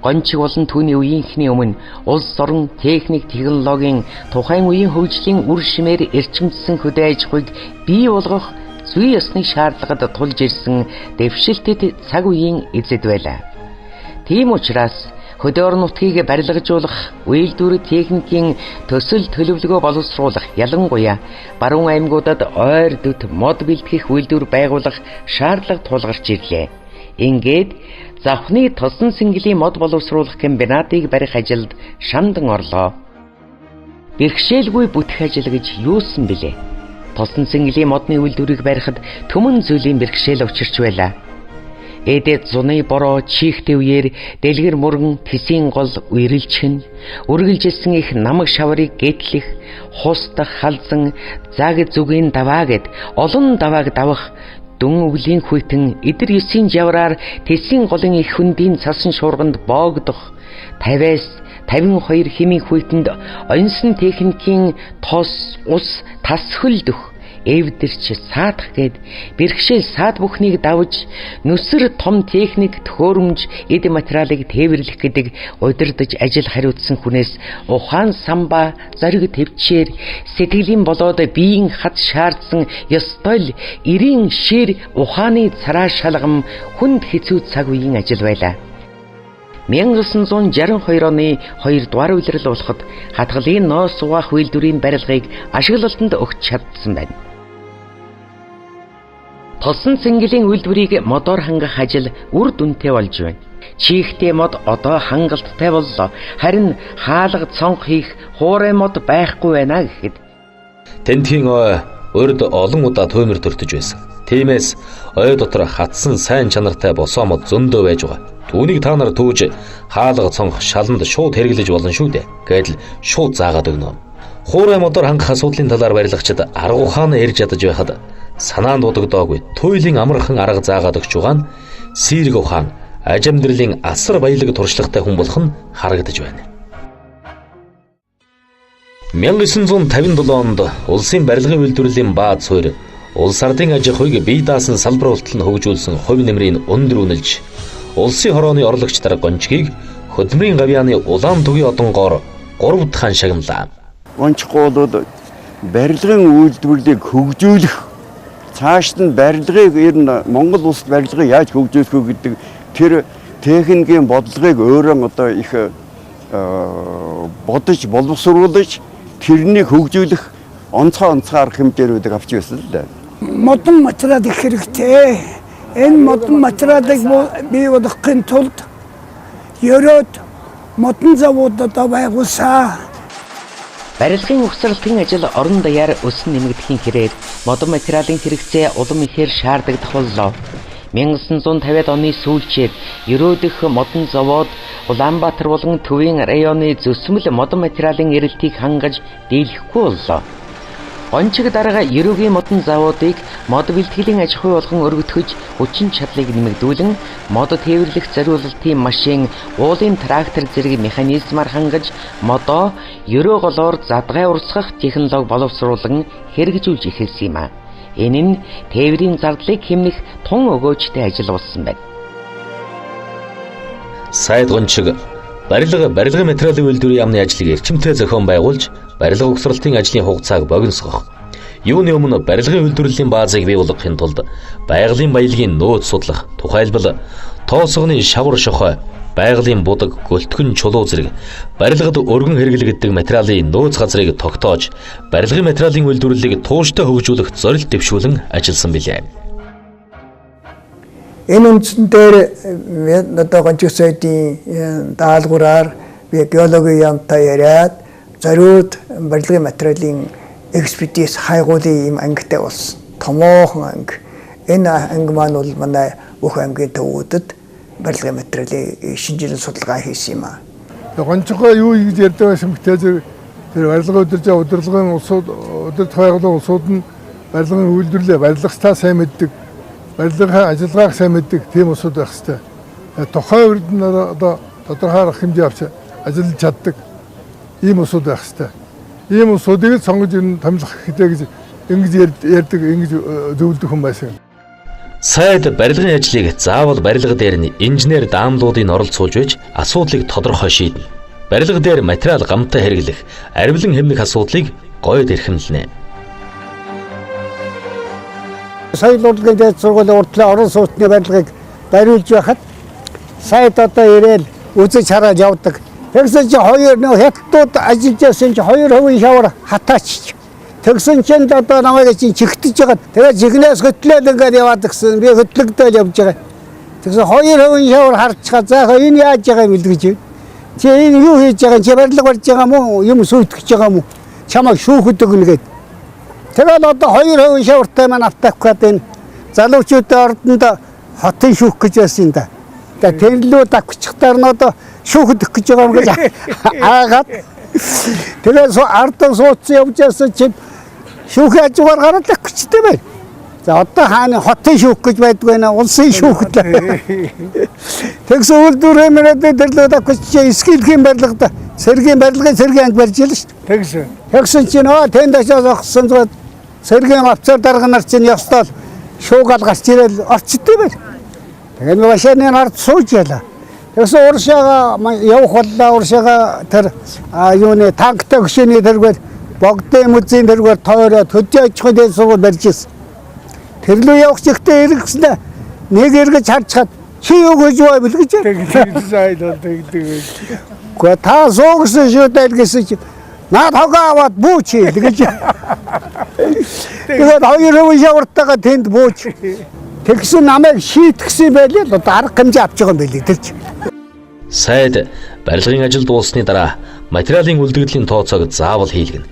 Гончиг болон түүний үеийнхний өмнө улс орон техник технологийн тухайн үеийн хөгжлийн үр шимээр эрчимжсэн хөдөө аж ахуйг бий болгох зүй ёсны шаардлагад тулж ирсэн дэвшилтэд цаг үеийн эзэд байлаа. Тийм учраас хөдөө орон нутгийг барилгажуулах, үйлдвэр техникийн төсөл төлөвлөгөө боловсруулах, ялангуяа баруун аймагуудад ойр дөт мод бэлтгэх үйлдвэр байгуулах шаардлага тулгарч ирлээ. Ингээд завхны тосон сэнглийн мод боловсруулах комбинатыг барих ажилд шамдан орлоо. Бэрхшээлгүй бүтгэх ажил гэж юусан бэлээ? Тосон сэнглийн модны үйлдвэрийг барихад төмөн зүйлийн бэрхшээл учирч байлаа. Эдээд зуны бороо чихтэй үеэр дэлгэр мөргөн тисийн гол үерэлчхэн, үргэлжилсэн их намаг шаврыг гэтлэх, хустах халзан, заг зүгийн даваа гэд олон давааг давах дүн өвлийн хүйтэн эдэр 9-ийн жавраар тисийн голын их хөндийн цасан шуурганд боогдох 50-аас 52 хэмийн хүйтэнд онсон техникийн тос ус тас хөлдөх эвдэрч саадах гээд бэрхшээл саад бүхнийг давж нүсэр том техник төхөөрөмж эд материалыг тээвэрлэх гэдэг удирдах ажил хариуцсан хүнээс ухаан самба зориг төвчээр сэтгэлийн болоод биеийн хад шаардсан ёстой л 90 шир ухааны цараа шалгам хүнд хэцүү цаг үеийн ажил байлаа. 1962 оны 2 дугаар улирал болоход хадгалын ноос хуваах үйлдвэрийн барилгыг ашиглалтанд өгч чадсан байна. Тосон сэнглийн үйлдвэрийг модоор хангах ажил үр дүнтэй болж байна. Чихтэй мод одоо хангалттай боллоо. Харин хаалга цонх хийх хуурай мод байхгүй байна гэхэд Тентхийн ой урд олон удаа төмөр төртөж байсан. Тиймээс ой дотор хатсан сайн чанартай босоо мод зөндөө байж байгаа. Түүнийг та нар түүж хаалга цонх шалманд шууд хэрэглэж болно шүү дээ. Гэдэл шууд заагаад өгнө. Хуурай модоор хангах асуудлын талаар барилгачид арга ухаан ярьж ядаж байхад санаанд дутагдаагүй туйлын амархан арга заагаад өгч байгаа нь сэрэг ухаан аж амьдралын асар баялаг туршлагатай хүн болох нь харагдаж байна. 1957 онд улсын барилгын үйлдвэрлэлийн бааз суурь улс ардын аж ахуйг бие даасан салбар болтол нь хөгжүүлсэн хувь нэмрийн өндөр үнэлж улсын хорооны орлогч дарга гончгийг хөдөлмөрийн гавьяаны улаан түгийн одонгоор 3 дахин шагналаа. Гончгүй бол барилгын үйлдвэрлэлийг хөгжүүлэх цааш нь барилгыг ер нь Монгол улсад барилгыг яаж хөгжүүлэх вэ гэдэг тэр техникийн бодлогыг өөрөө одоо их бодож боловсруулж тэрнийг хөгжүүлэх онцгой арга хэмжээнүүдийг авч байсан л да. Модон материал их хэрэгтэй. Энэ модон материалыг бий болгохын тулд ерөөд модон завод одоо байгуулсан. Барилгын угсралтын ажил орон даяар өсөн нэмэгдэхийн хэрээр модон материалын хэрэгцээ улам ихээр шаардагдах боллоо. 1950-ад оны сүүлчээр ерөөх модон завод Улаанбаатар болон Төвийн районы зөвсмөл модон материалын эрэлтийг хангаж дийлэхгүй боллоо. Гончиг дарга ерөөгийн модон заводыг мод бэлтгэлийн аж ахуй болгон өргөтгөж хүчин чадлыг нэмэгдүүлэн мод тээвэрлэх зориулалтын машин, уулын трактор зэрэг механизмаар хангаж модоо ерөө голоор задгай урсгах технологи боловсруулан хэрэгжүүлж эхэлсэн юм а. Энэ нь тээврийн зардлыг хэмнэх тун өгөөжтэй ажил болсон байна. Сайд Гончиг барилга материалын үйлдвэрийн яамны ажлыг эрчимтэй зохион байгуулж, барилга угсралтын ажлын хугацааг богиносгох. Юуны өмнө барилгын үйлдвэрлэлийн баазыг бий болгохын тулд байгалийн баялагын нөөц судлах, тухайлбал тоосгоны шавар шохой, байгалийн будаг, гөлтгөн чулуу зэрэг барилгад өргөн хэрэглэгддэг материалын нөөц газрыг тогтоож, барилгын материалын үйлдвэрлэлийг тууштай хөгжүүлэх зорилт дэвшүүлэн ажилласан билээ. Энэ үндсэн дээр одоо Гончиг сайдын даалгавраар би геологийн яамтай яриад зориуд барилгын материалын экспертиз хайгуулын юм ангитай болсон. Томоохон анги. Энэ анги маань бол манай бүх аймгийн төвүүдэд барилгын материалын шинжилгээ судалгаа хийсэн юм аа. Гончигоо юу гэж ярьдаг байсан бэ? Тэр барилга удирдлагын улсууд, удирдах байгууллагын улсууд нь барилгын үйлдвэрлэлээ барилгастаа сайн мэддэг, барилгын ажиллагааг сайн мэддэг тийм улсууд байх хэрэгтэй. Тухайн үед нь одоо тодорхой арга хэмжээ авч ажиллаж чаддаг ийм улсууд байх хэрэгтэй. Ийм улсуудыг сонгож томилох хэрэгтэй гэж ингэж ярьдаг, ингэж зөвлөдөг хүн байсан. Сайд барилгын ажлыг заавал барилга дээр нь инженер даамлуудыг оролцуулж байж асуудлыг тодорхой шийднэ. Барилга дээр материал гамтай хэрэглэх, арвилан хэмнэх асуудлыг гойд эрхэмлэнэ. Соёл урлагийн дээд сургуулийн урдлын орон сууцны барилгыг бариулж байхад сайд одоо ирээл үзэж хараад явдаг. Тэгсэн чинь хоёр нөө хятадууд ажиллаж байсан чинь 2% шавар хатаач. Тэгсэн чинь одоо намайг чинь чигтэж байгаа. Тэгээд жигнэс хөтлөөл ингээд яваад гисэн. Би хөтлөгдөөл явж байгаа. Тэгсэн 2% шавар харцгаа. За энэ яаж байгаа юм бэл гэж. Чи энэ юу хийж байгаа? Чи барилга барьж байгаа мó? Юм сүйтгэж байгаа мó? Чамайг шүүхэд өгнө гээд. Тэгээд одоо 2% шавартай маань автахгүй энэ залуучуудын ордонд хотын шүүх гэж байсан юм да. Тэгээд тэнлүү давчихтаар нь одоо шүүхэд өгөх гэж байгаа юм гэж аагаад. Тэгээд ардаа суудсан явж байсан чинь шүүхийн хажуугаар гараад өгчтэй байна. За одоо хааны хотын шүүх гэж байдаг байна. Улсын шүүхэд. Тэгсэн үйлдвэр хэмнээд тэрлөө давчих эсгэлгийн барилгад сэргийн барилгын сэргийн анги барьж илээ шүү дээ. Тэгсэн чинь тэнд очиод огсон зүгээр сэргийн авцар дарга нар чинь ёстол шуугаал гарч ирэл орчтой байна. Тэгээд машины ард сууж ялаа. Тэгсэн уршаага явах боллоо. Уршаага тэр юуны танктай хөшөөний тэргээр богдын музейн тэргээр тойроод хөдөө аж ахуйн дэд сургууль барьж ирсэн. Тэрлүү явах чигтээ эргэснэ. Нэг эргэж харцгаад чи юу гэж байв бэл гэж. Гэхдээ та суугсан шүү дээ гэсэн чи наад хогоо аваад бууч гэж. Тэгээд 2% шавартайгаа тэнд бууч. Тэгсэн намайг шийтгсэн байлээ л одоо арга хэмжээ авч байгаа юм байлээ тэр чи. Сайд барилгын ажил дууссаны дараа материалын үлдэгдлийн тооцоог заавал хийлгэнэ.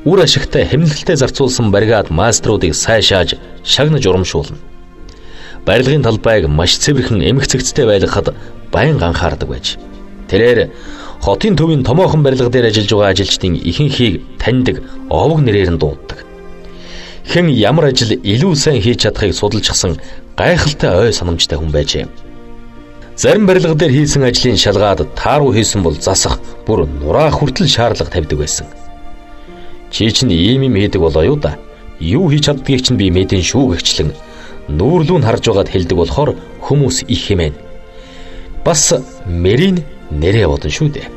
Үр ашигтай хэмнэлттэй зарцуулсан бригад маструудыг сайшааж шагнаж урамшуулна. Барилгын талбайг маш цэвэрхэн эмх цэгцтэй байлгахад байнга анхаардаг байж. Тэрээр хотын төвийн томоохон барилга дээр ажиллаж байгаа ажилчдын ихэнхийг таньдаг, овог нэрээр нь дууддаг. Хэн ямар ажил илүү сайн хийж чадахыг судалжсан гайхалтай ой санамжтай хүн байжээ. Зарим барилга дээр хийсэн ажлын шалгаад тааруу хийсэн бол засах, бүр нураах хүртэл шаардлага тавьдаг байсан. Чи чинь ийм юм хийдэг болоо юу да? Юу хийж чаддгийг чинь би мэдэн шүү гэгчлэн нүүрлүүн харж байгаад хэлдэг болохоор хүмүүс их хэмээн. Бас мэрийн нэрээ бодон шүү дээ.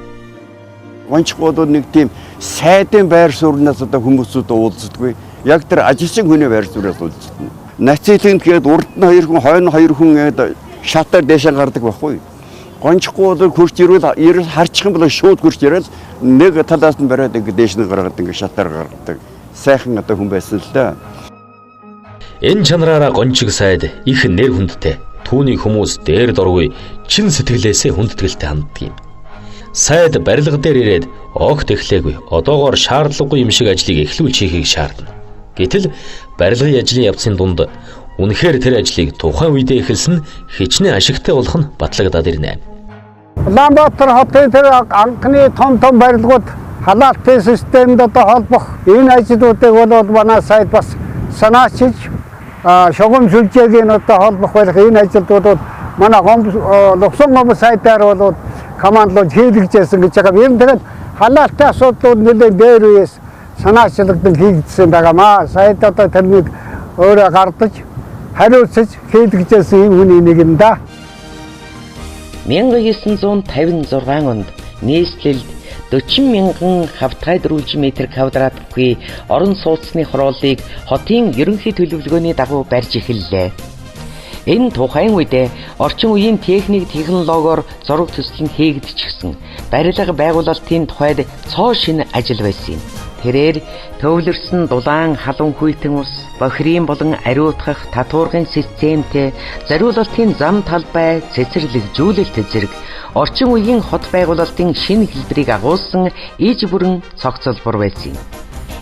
Гончгууд нэг тийм сайдын байр суурнаас одоо хүмүүсүүд уулздаггүй. Яг тэр ажилчин хүний байр сууриас уулздаг. Нацилын гээд урд нь 2 хүн, хойно 2 хүн гээд шатаар дэшээ гардаг байхгүй. Гончгууд хурж ирвэл харчих юм бол шууд хурж ирэл нэг талаас нь бариад ингэ дэш нь гаргаад ингэ шатаар гаргадаг. Сайхан одоо хүн байсан л да. Энэ чанараараа Гончиг сайд их нэр хүндтэй. Түүний хүмүүс дээр дургүй чин сэтгэлээсээ хүндэтгэлтэй ханддаг юм. сайд барилга дээр ирээд огт эхлээгүй. Одоогоор шаардлагагүй юм шиг ажлыг эхлүүлж хийхийг шаардна. Гэтэл барилгын ажлын явцын дунд үнэхээр тэр ажлыг тухайн үедээ эхэлсэн хичнээн ашигтай болох нь батлагдаад ирнэ. Улаанбаатар хотын тэр анхны том барилгууд халаалтын системд одоо холбох энэ ажлуудыг бол манай сайд бас санаачилж шугам сүлжээгийн одоо холбох байх энэ ажилтнууд манай Лувсан гомбо сайдаар бол командлож хийлгэжсэн гэж байгаа. Ер нь тэгээд халаалтын асуудлууд нэлээд дээр үеэс санаачлагдан хийгдсэн байгаамаа. Сайд одоо тэрнийг өөрөө гардаж хариуцаж хийлгэжсэн юм хүний нэг юм да. 1956 онд нийслэлд 40 мянган хавтгай дөрвөлж метр квадратгүй орон сууцны хорооллыг хотын ерөнхий төлөвлөгөөний дагуу барьж эхэллээ. Энэ тухайн үедээ орчин үеийн техник технологиор зураг төсөл нь хийгдчихсэн. Барилга байгуулалтын тухайд цоо шинэ ажил байсан юм. Тэрээр төвлөрсөн дулаан халуун хүйтэн ус, бохирийн болон ариутгах татваргын системтэй зориулалтын зам талбай цэцэрлэгжүүлэлт зэрэг орчин үеийн хот байгуулалтын шинэ хэлбэрийг агуулсан иж бүрэн цогцлбор байсан юм.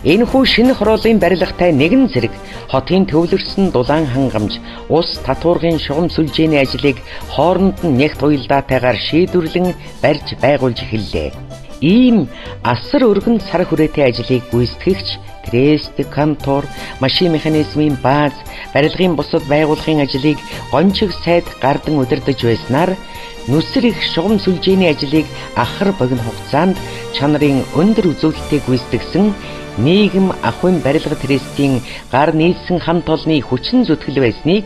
Энэхүү шинэ хорооллын барилгатай нэгэн зэрэг хотын төвлөрсөн дулаан хангамж, ус татваргын шугам сүлжээний ажлыг хооронд нь нягт уялдаатайгаар шийдвэрлэн барьж байгуулж эхэллээ. Ийм асар өргөн сар хүрээтэй ажлыг гүйцэтгэгч трест, контор, машин механизмын бааз, барилгын бусад байгууллагын ажлыг гончиг сайд гардан удирдах байснаар нүсэр их шугам сүлжээний ажлыг ахар богино хугацаанд чанарын өндөр үзүүлэлттэй гүйцэтгсэн нийгэм ахуйн барилга трестийн гар нийлсэн хамт олонны хүчин зүтгэл байсныг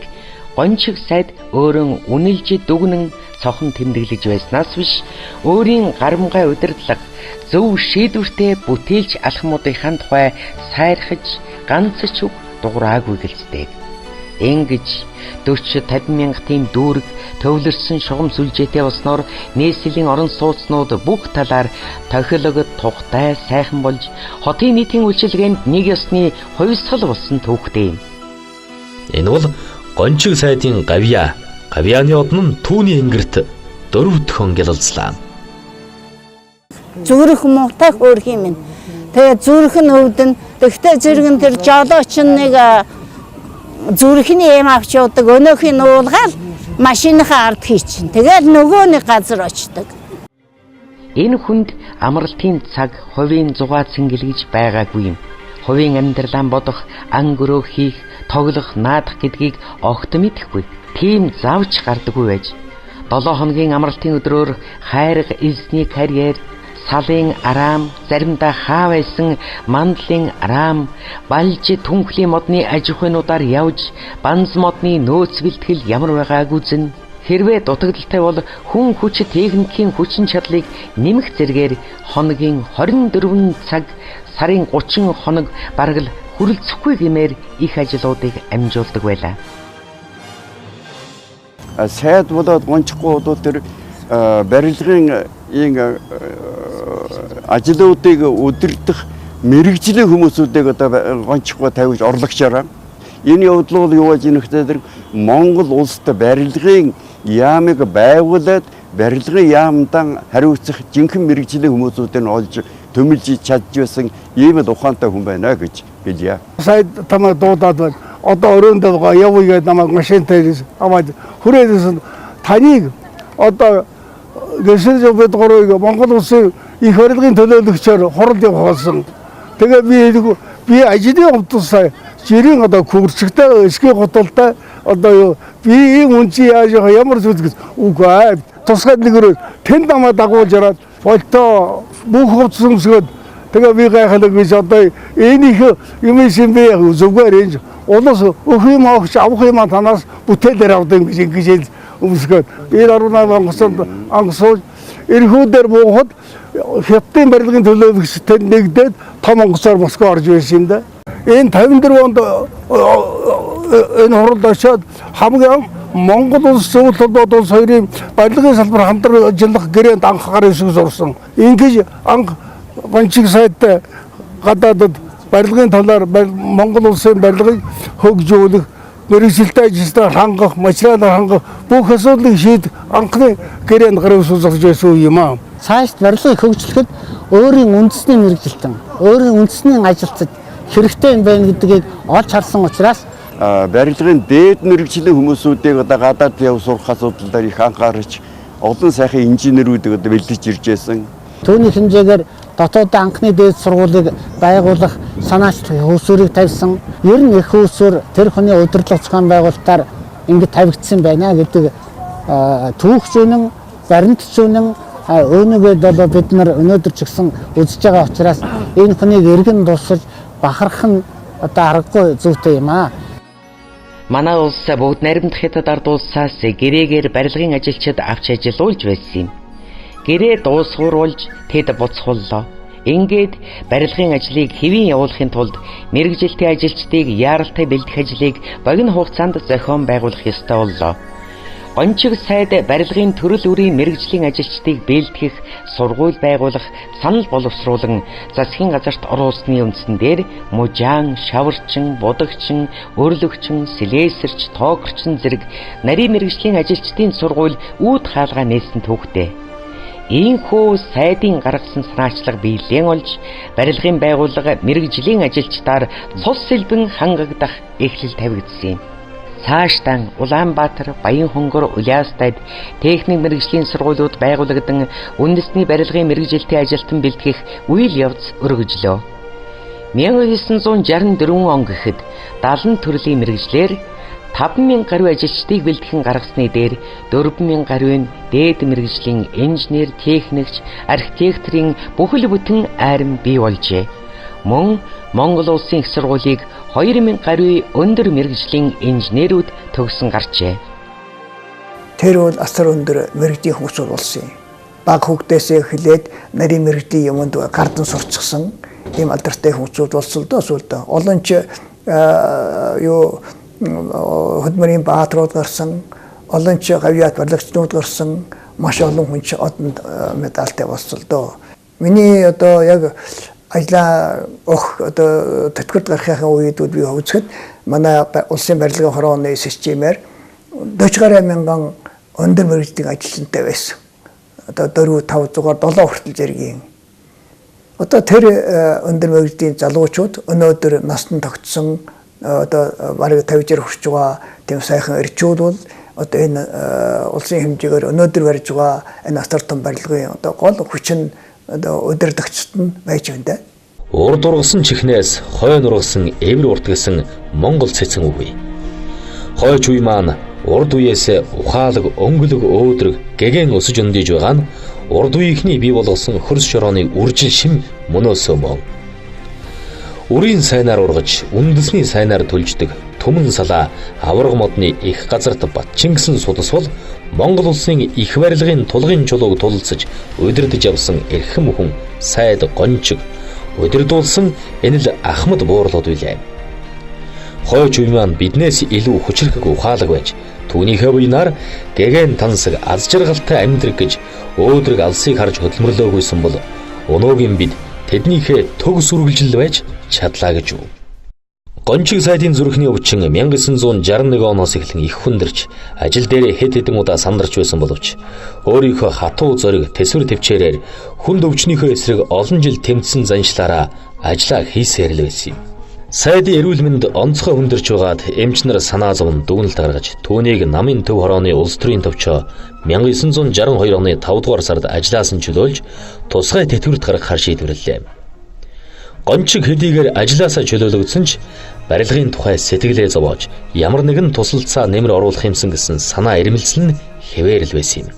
гончиг сайд өөрөө үнэлж дүгнэн цохон тэмдэглэж байснаас биш өөрийн гарамгай удирдлага зөв шийдвэртэй бүтээлч алхмуудынхаа тухай сайрхаж ганц ч үг дуграагүй гэлцдэг. Ингэж 40-50 мянгатын дүүрэг төвлөрсөн шугам сүлжээтэй болсноор нийслэлийн орон сууцнууд бүх талаар тохиологод тухтай сайхан болж хотын нийтийн үйлчилгээнд нэг ёсны хувьсгал болсон түүхтэй юм. Энэ бол гончиг сайдын гавьяа. Гавьяаны од нь түүний ингэрт 4 дахин гялалцлаа. Зүрх муутай хөөрх юм. Тэгээ зүрх нь өвдөн. Тэгтээ зэрэг нь тэр жолооч нэг зүрхний эм авч явдаг өнөөхийг нуулгаад машиныхаа ард хийчин. Тэгэл нөгөө нэг газар очдог. Энэ хүнд амралтын цаг хувийн зугаа цэнгэлгэж байгаагүй юм. Хувийн амьдралаа бодох, ан гөрөө хийх, тоглох, наадах гэдгийг огт мэдэхгүй. Тийм завж гардаггүй байж. 7 хоногийн амралтын өдрөөр хайрга эзний карьер, салын араам, заримдаа хаа байсан мандлын араам, балжи түнхлийн модны аж ахуйнуудаар явж, банз модны нөөц бэлтгэл ямар байгааг үзэн. Хэрвээ дутагдaltaй бол хүн хүч техникийн хүчин чадлыг нэмэх зэргээр хоногийн 24 цаг, сарын 30 хоног бараг л хүрэлцэхгүй гэмээр их ажлуудыг амжуулдаг байлаа. Сайд болоод гончихгүй бол тэр барилгын ажлуудыг удирдах мэрэгжлийн хүмүүсүүдийг одоо гончихгүй тавьж орлогчаараа энэ явдал бол юу гэж нөхдөд тэр Монгол улсад барилгын яамыг байгуулад барилгын яамдан хариуцах жинхэнэ мэрэгжлийн хүмүүсүүдийг олж төмөлж чадж байсан ийм л ухаантай хүн байна гэж хэлье. Сайд тамаа дуудаад байна. Одоо өрөөндөө явъя гэдэг намайг машинтай аваад хүрээдсэн таныг одоо гэсэж бид гурыг Монгол улсын их барилгын төлөөлөгчөөр хурал явуулсан. Тэгээ би ажлын хувьдсаа жирийн одоо хөрчгтэй эсгийн готолтой одоо би ийм үнций яаж ямар зүйлс үгүй тусгай нэгрөө тэнд намаа дагуулж хараад болтоо бүх хувцсөмсгöd тэгээ би гайхалаг гэж одоо энийх юм би зүгээр энэ улс өх юм авч авах юм танаас бүтээлээр авдаг гэж өмсгöd 98 онгоцонд ангасууж эрхүүдээр буухад хятадын барилгын төлөөлөгчтэй нэгдээд том онгоцоор Москва орж байсан юм да. Энэ 54 онд энэ хуралд очиод хамгийн Монгол улс зөвлөлд улс хоёрын барилгын салбар хамтран ажиллах гэрээнд анх гар хэсэг зурсан. Ингэж анх гончиг сайдтай гадаадд барилгын талаар Монгол улсын барилгыг хөгжүүлэх, мэргэжилтэй ажилтнаар хангах, материалаар хангах бүх асуудлыг шийдэх анхны гэрээнд гар хэсэг зурж байсан юм аа. цааш барилгыг хөгжлөхөд өөрийн үндэсний мэргэжилтэн, өөрийн үндэсний ажилтнууд хэрэгтэй юм байна гэдгийг олж харсан учраас барилгын дээд мэргэжлийн хүмүүсүүдийг одоо гадаад яв сурах асуудал их анхаарч олон сайхан инженерүүдийг одоо бэлдэж ирж байсан. Түүний хэмжээгээр дотоодын анхны дээд сургуулийг байгуулах санаач хөөсөрийг тавьсан. Ер нь их хөөсөр тэр хүний удирдлага зохион байгуулалтаар ингэ тавигдсан байна гэдэг түүхч үнэн, баримтч үнэн өөрнөгөө бид нар өнөөдөр ч гэсэн үзэж байгаа учраас энэ хүнийг эргэн дуусгаж бахарх нь одоо аргагүй зүйтэй юм аа. Манай улс бүгд наримдах хятад ард улсаас гэрээгээр барилгын ажилчид авч ажиллуулж байсан юм. Гэрээ дуусгууруулж тэд буцхуллоо. Ингээд барилгын ажлыг хэвийн явуулахын тулд мэргэжилтийн ажилчдыг яаралтай бэлдэх ажлыг богино хугацаанд зохион байгуулах ёстой боллоо. Гончиг сайд барилгын төрөл бүрийн мэргэжлийн ажилчдыг бэлтгэх, сургууль байгуулах, санал боловсруулан засгийн газарт оруулсны үндсэн дээр мужаан, шаварчин, будагчин, өрлөгчин, слесарч, тоогорчин зэрэг нарийн мэргэжлийн ажилчдын сургууль үүд хаалгаа нээсэн түүхтэй. Ийхүү сайдын гаргасан санаачлага биелэн олж барилгын байгууллага мэргэжлийн ажилчдаар цус сэлбэн хангагдах эхлэл тавигдсан юм. Цаашдаа Улаанбаатар, Баянхонгор, Улаастайд техник мэргэжлийн сургуулиуд байгуулагдсан үндэсний барилгын мэргэжилтийн ажилтан бэлтгэх үйл явц өргөжлөө. 1964 он гэхэд 70 төрлийн мэргэжлэр 5,000 гаруй ажилчдыг бэлтгэн гаргасны дээр 4,000 гаруй нь дээд мэргэжлийн инженер, техникч, архитекторын бүхэл бүтэн айрам бий болжээ. Мөн Монгол улсын их сургуулийг 2,000 гаруй өндөр мэргэжлийн инженерүүд төгсөн гарчээ. Тэр бол асар өндөр мэргэжлийн хүмүүс болсон юм. Баг хүүхдээсээ эхлээд нарийн мэргэжлийн юмд гардан сурчсан ийм алдартай хүмүүсүүд болсон доо сүлдө. Олон ч хөдмөрийн баатрууд гарсан, олон ч гавьяат барилгачнууд гарсан, маш олон хүн ч одонд медальтай болсон доо. Миний одоо яг ажлаа одоо тэтгэврт гарахын үед би үзэхэд манай улсын барилгын хорооны системээр 40 мянган өндөр мэргэжлийн ажилчтай байсан. Одоо 4-5-6 7 хүртэл зэргийн. Одоо тэр өндөр мэргэжлийн залуучууд өнөөдөр насны тогтсон одоо бараг 50 хүрч байгаа тийм сайхан эрчүүд бол одоо энэ улсын хэмжээгээр өнөөдөр барьж байгаа энэ асар том барилгын одоо гол хүчин одоо удирдагчд нь байж байна. Урд ургасан чихнээс хойно ургасан эвэр урт гэсэн Монгол цэцэн үгүй. Хойч үе маань урд үеэс ухаалаг, өнгөлөг, өөдрөг, гэгэн өсөж өндийж байгаа нь урд үеийнхний бий болгосон хөрс шорооны үржил шим мөнөөсөө мөн. Үрийн сайнаар ургаж, үндэсний сайнаар төлждөг Түмэн салаа авраг модны их газарт Батчингсэн судас бол Монгол улсын их барилгын тулгын чулууг тулалцаж удирдах явсан эрхэм хүн сайд гончиг удирдуулсан энэ л Ахмад буурлууд билээ. Хойч үе маань биднээс илүү хүчрхэг ухаалаг байж түүнийхээ буйнаар гэгэн тансаг аз жаргалтай амьдрах гэж өөдрөг алсыг харж хөдөлмөрлөөгүйсэн бол өнөөгийн бид тэднийхээ төг сүргэлжил байж чадлаа гэж юу. Гончиг сайдын зүрхний өвчин 1961 оноос эхлэн их хүндэрч ажил дээр хэд хэдэн удаа сандарч байсан боловч өөрийнхөө хатуу зориг тэсвэр төвчээрээр хүнд өвчнийхөө эсрэг олон жил тэмцсэн заншлаараа ажиллаа хийсээр л байсан юм. Сайдын эрүүл мэнд онцгой хүндэрч байгаад эмчнэр санаа зовн дүгнэлт гаргаж түүнийг намын төв хорооны улс төрийн төвчөө 1962 оны 5 дугаар сард ажилласан чөлөөлж тусгай тэтгэврт гаргахаар шийдвэрлэлээ. Гончиг хэдийгээр ажилласаа чөлөөлөгдсөн ч барилгын тухай сэтгэлээ зовоож ямар нэгэн тусалцаа нэмэр оруулах юмсан гэсэн санаа ирмэлзэл нь хэвээр л байсан юм.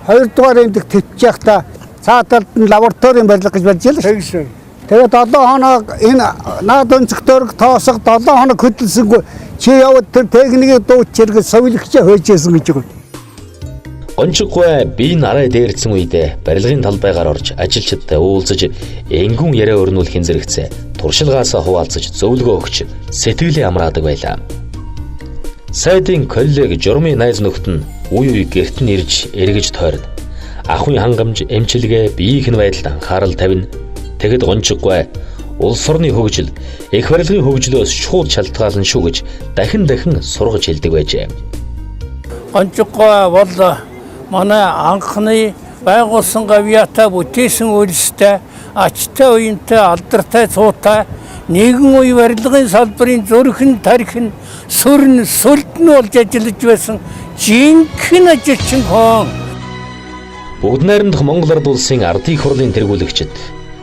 2 дугаар эмдэг төвчж явахдаа цаад талд нь лабораторийн барилга гэж барьж ялла шүү. Тэгээд 7 хоног энэ наад өнцгтөрг тоосго 7 хоног хөдөлсөнгүй чи яваад тэр техникийг дууч хэрэгэл совилгч хөөжсэн гэж байгаа. Гончиггүй бие нараа дээрдсэн үедээ барилгын талбайгаар орж ажилчидтай уулзаж энгүн яриа өрнүүлэхин зэрэгцээ туршилгаасаа хуваалцаж зөвлөгөө өгч сэтгэлээ амраадаг байлаа. Сайдын коллег журмын найз нөхд нь үе гэрт нь ирж эргэж тойрно. Ахуйн хангамж, эмчилгээ, биеийн байдалд анхаарал тавина. Тэгэд гончиггүй улс орны хөгжил, их барилгын хөгжлөөс шууд шалтгаална шүү гэж дахин сургаж хэлдэг байжээ. Гончиггүй бол манай анхны байгуулсан гавьяатай бүтээсэн үйлстэй ачтай уянтай алдартай цуутай нэгэн үе барилгын салбарын зүрхэн тархин сүрэн сүлдэн болж ажиллаж байсан жинхэнэ ажилчин хон. Бүгд найрамдах Монгол Ард улсын ардын их хурлын тэргүүлэгчид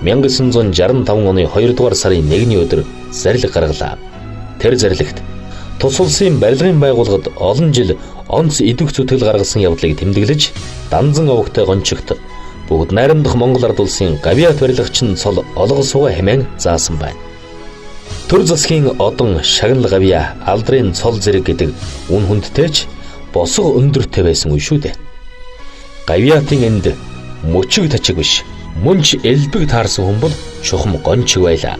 1965 оны 2 дугаар сарын 1-ний өдөр зарлиг гаргалаа. Тэр зарлагт тус улсын барилгын байгууллагад олон жил онц идэх зүтгэл гаргасан явдлыг тэмдэглэж, Данзан овогтой гончигт бүгд найрамдах Монгол Ард улсын гавьяат барилгачин цол олгосууга хэмээн заасан байна. Төр засгийн одон шагнал гавьяа алдрын цол зэрэг гэдэг үн хүндтэйч босго өндөртэй байсан үе шүү дээ. Гавьяатын энд мөчиг тачиг биш, мөнч элбэг таарсан хүн бол чухам гончиг байлаа.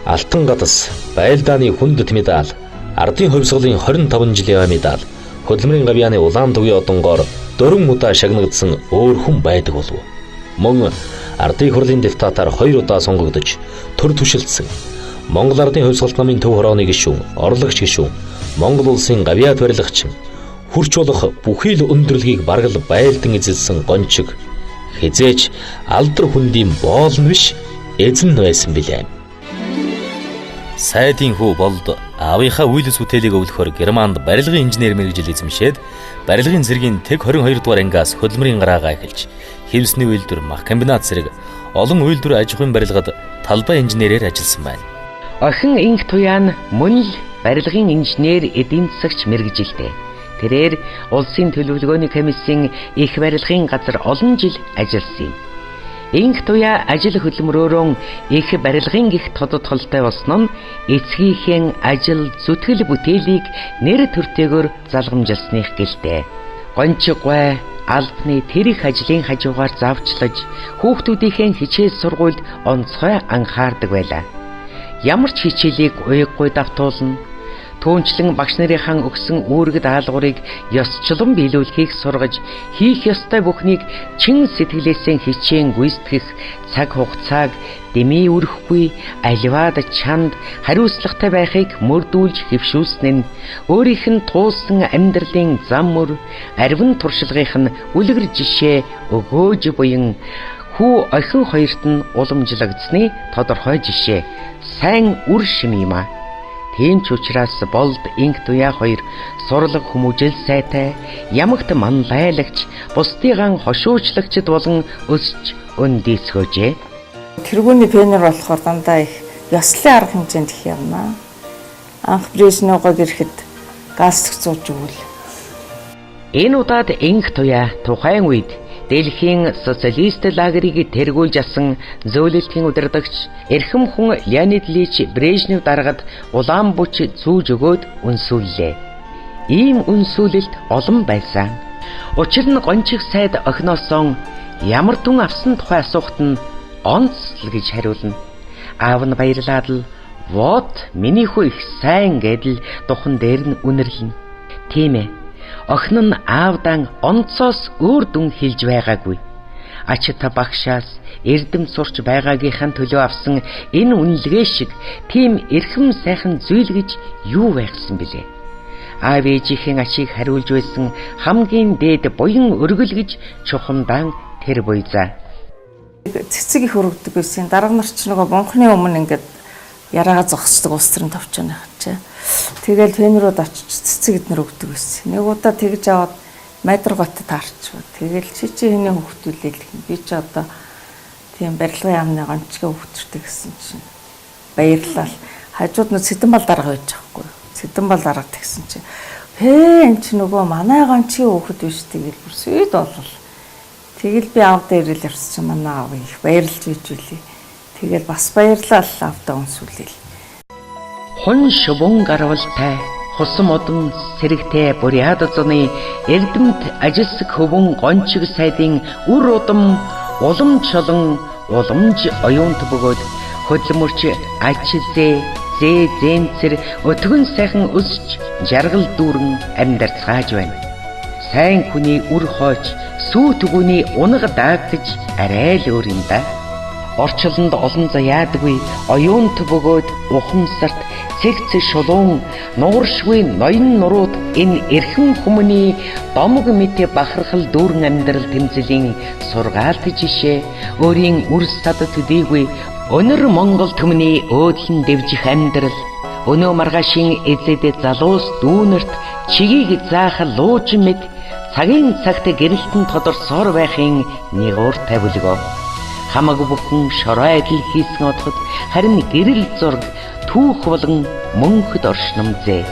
Алтан гадас, байлдааны хүнд медаль, ардын хувьсгалын 25 жилийн медаль, хөдөлмөрийн гавьяаны улаан төвийн одонгоор 4 удаа шагнагдсан өөр хүн байдаг болов. Мөн ардын хурлын депутатаар 2 удаа сонгогдож, төр түшилдсэн. Монгол Ардын хувьсгалт намын төв хорооны гишүүн, орлогч гишүүн, Монгол улсын гавьяат барилгачин, хүрч болох бүхий л өндөрлөгийг баргал байлдан эзэлсэн гончиг хизээч алдар хүндийн боолн биш эзэн байсан билээ. Сайдын хүү болд аавынхаа үйлс бүтээлийг өвлөхөөр Германд барилгын инженер мэргэжил эзэмшээд барилгын зэргийн тэг 22 дугаар ангиас хөдөлмөрийн гараагаа эхэлж хевсний үйлдвэр, мах комбинат зэрэг олон үйлдвэр аж ахуйн барилгад талбай инженерээр ажилласан байна. Охин инх туяан мөн л барилгын инженер эдийн засагч мэргэжилтэй. Тэрээр улсын төлөвлөгөөний комиссийн их барилгын газар олон жил ажилласан юм. Инх туяа ажил хөдөлмөрөөрөө их барилгын гих тодотголтой болсон нь эцгийнхээ ажил зүтгэл бүтээлийг нэр төртэйгээр залгамжилсных гэлтэй. Гончиггүй албаны тэр их ажлын хажуугаар завчлаж хүүхдүүдийнхээ хичээл сургуульд онцгой анхаардаг байлаа. Ямар ч хичээлийг уяггүй давтуулна. Түүнчлэн багш нарынхаа өгсөн үүрэг даалгаврыг ёсчлон биелүүлэхийг сургаж, хийх ёстой бүхнийг чин сэтгэлээсээ хичээн гүйцэтгэх цаг хугацааг дэмий өрөхгүй, аливаад чанд хариуцлагатай байхыг мөрдүүлж хэвшүүлсэн нь өөрийнх нь туулсан амьдралын зам мөр, арвин туршлагынх нь үлгэр жишээ өгөөж буян хүү охин хоёрт нь уламжлагдсны тодорхой жишээ сайн үр шим юм а. Тийм ч учраас болд инх туяа хоёр сурлаг хүмүүжил сайтай, ямагт манлайлагч, бусдыгаан хошуучлагчд болон өсч өндийсгөөжээ. Тэргүүний пенер болохоор дандаа их ёслолын арга хэмжээнд их явна. Анх Брежневгод ирэхэд газ зүүж өгвөл. Энэ удаад инх туяа тухайн үед Дэлхийн социалист лагерыг тэргүүлж асан зөөлөлтийн удирдагч эрхэм хүн Леонид Ильич Брежнев даргад улаан бүч зүүж өгөөд үнсүүллээ. Ийм үнсүүлэлт олон байсан. Учир нь гончиг сайд охиноосоо ямар дүн авсан тухай асуухт нь онцл гэж хариулна. Аав нь баярлаад л "Вот, миний хүү их сайн" гэдэл духан дээр нь үнэрлэнэ. Тийм ээ. Охин нь аавдан онцоос өөр дүн хэлж байгаагүй. Ачта багшаас эрдэм сурч байгаагийнхаа төлөө авсан энэ үнэлгээ шиг тийм эрхэм сайхан зүйл гэж юу байгсан бilé. Аав ээжийнхээ ачийг хариулж байсан хамгийн дээд буян өргөл гэж чухамдан тэр буйзаа. Цэцэг их өргөдөг байсан. Дарга нар ч нөгөө бунхны өмнө ингээд яраагаа зогсдог улс төрийн товчооных чинь. Тэгэл пенерууд очиж цэцэг эднэр өгдөг байсан. Нэг удаа тэгж аваад майдргот таарчв. Тэгэл чи хэний хөвгтүүлээл би ч одоо тийм барилгын яамны гончгийн хөвгтөртэй гэсэн чинь баярлал. Хажууд нь Сэдэнбал дарга байж байхгүй. Сэдэнбал дарга тэгсэн чинь энэ ч нөгөө манай гончгийн хөвгт биш тэгэл бүр сүд болвол. Тэгэл би аав дээр л явсан чинь манай аав их баярлж ижүүлээ. Тэгэл бас баярлал аавдаа үнсүүлээ. Хон шувун гарвалтай хусан модон сэрэгтэй буряд зуны эрдэмт ажилсаг хөвөн гончиг сайдын үр удам улам чолон уламж оюунт бөгөөд хөдөлмөрч ачзээ зэнцэр өтгөн сайхан өсч жаргал дүүрэн амьдарцгааж байна. Сайн хүний үр хойч сүү түгүний унаг даагдж арай л өөр юм да. Орчлонд олон заяадгүй оюунт бөгөөд ухамсарт цэгц шулуун нууршгүй ноён нурууд энэ эрхэм хүмүүний домог мэт бахархал дүүрэн амьдрал тэмцэлийн сургаалт жишээ өөрийн үр сад төдийгүй өнөр Монгол түмний өөдлөн дэвжих амьдрал өнөө маргаашийн эзэд залуус дүүнерт чигийг заах лууж мэд цагийн цагт гэрэлтэн тодорсоор байхын нэгөр тавилгоо хамаагүй бүхэн шороо адил хийсэн одоход харин гэрэл зураг түүх болон мөнхөд оршномжээ.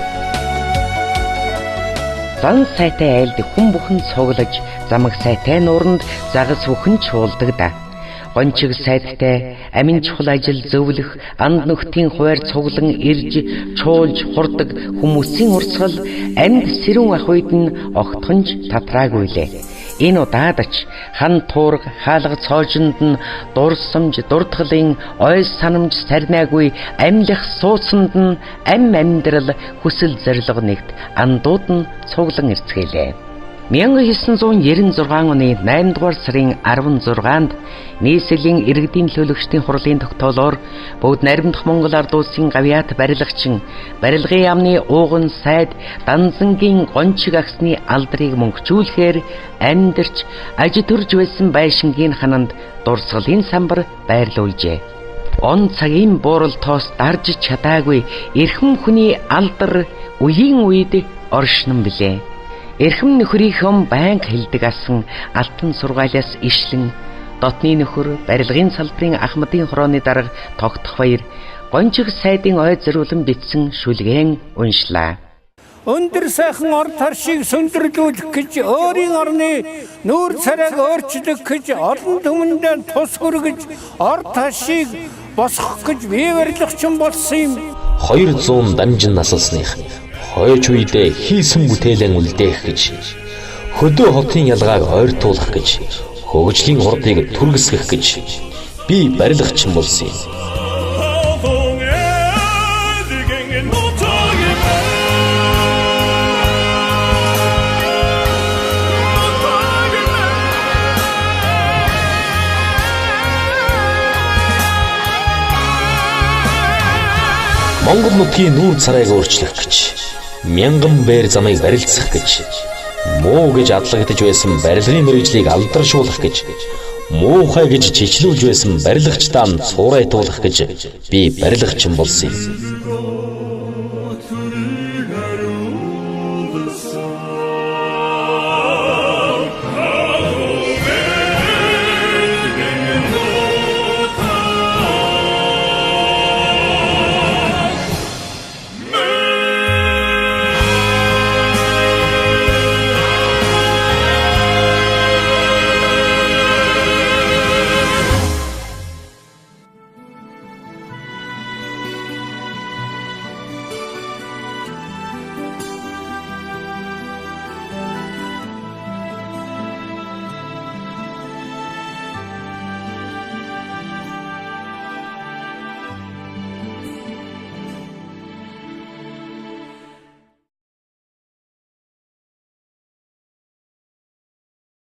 Зан сайтай айлд хүн бүхэн цуглаж замаг сайтай нууранд загас бүхэн чуулдаг да. Гончиг сайдтай амин чухал ажил зөвлөх анд нөхдийн хуваар цуглан ирж чуулж хурдаг хүмүүсийн урсгал амьд сэрүүн ах үед нь огтхонж татраагүйлээ. Энэ удаадач хан туурга хаалга цоожинд нь дурсамж дуртгалын ой санамж сарнаагүй амьлах суусанд нь амьдрал хүсэл зориг нэгт андууд нь цуглан ирцгээлээ. 1996 оны 8 дугаар сарын 16-нд нийслэлийн иргэдийн төлөөлөгчдийн хурлын тогтоолоор бүгд найрамдах Монгол ард улсын гавьяат барилгачин барилгын яамны ууган сайд Данзангийн гончиг агсны алдрыг мөнгөжүүлэхээр амьдарч аж төрж байсан байшингийн хананд дурсгалын самбар байрлуулжээ. Он цагийн бууралтоос дарж чадаагүй эрхэм хүний алдар үеийн үед оршин билээ. Эрхэм нөхрийнхөө банк хилдэг асан алтан сургаалаас ишлэн дотны нөхөр барилгын салбарын Ахмадын хорооны дарга тогтох баяр гончиг сайдын ой зориулан бичсэн шүлгээн уншлаа. Өндөр сайхан ор таршийг сөндөрлүүлэх гэж өөрийн орны нүүр царайг өөрчлөх гэж олон түмэндээ тус хүргэж ор таршийг босгох гэж бие барилгачин болсон юм. 200 дамжин насалсных хойч үедээ хийсэн бүтээлэн үлдээх гэж хөдөө хотын ялгааг ойртуулах гэж хөгжлийн хурдыг түргэсгэх гэж би барилгачин болсон юм. Монгол нутгийн нүүр царайг өөрчлөх гэж мянган бээр замыг барилцах гэж муу гэж адлагдж байсан барилгын мэргэжлийг алдаршуулах гэж муухай гэж чичлүүлж байсан барилгачдаа цуурайтуулах гэж би барилгачин болсон юм.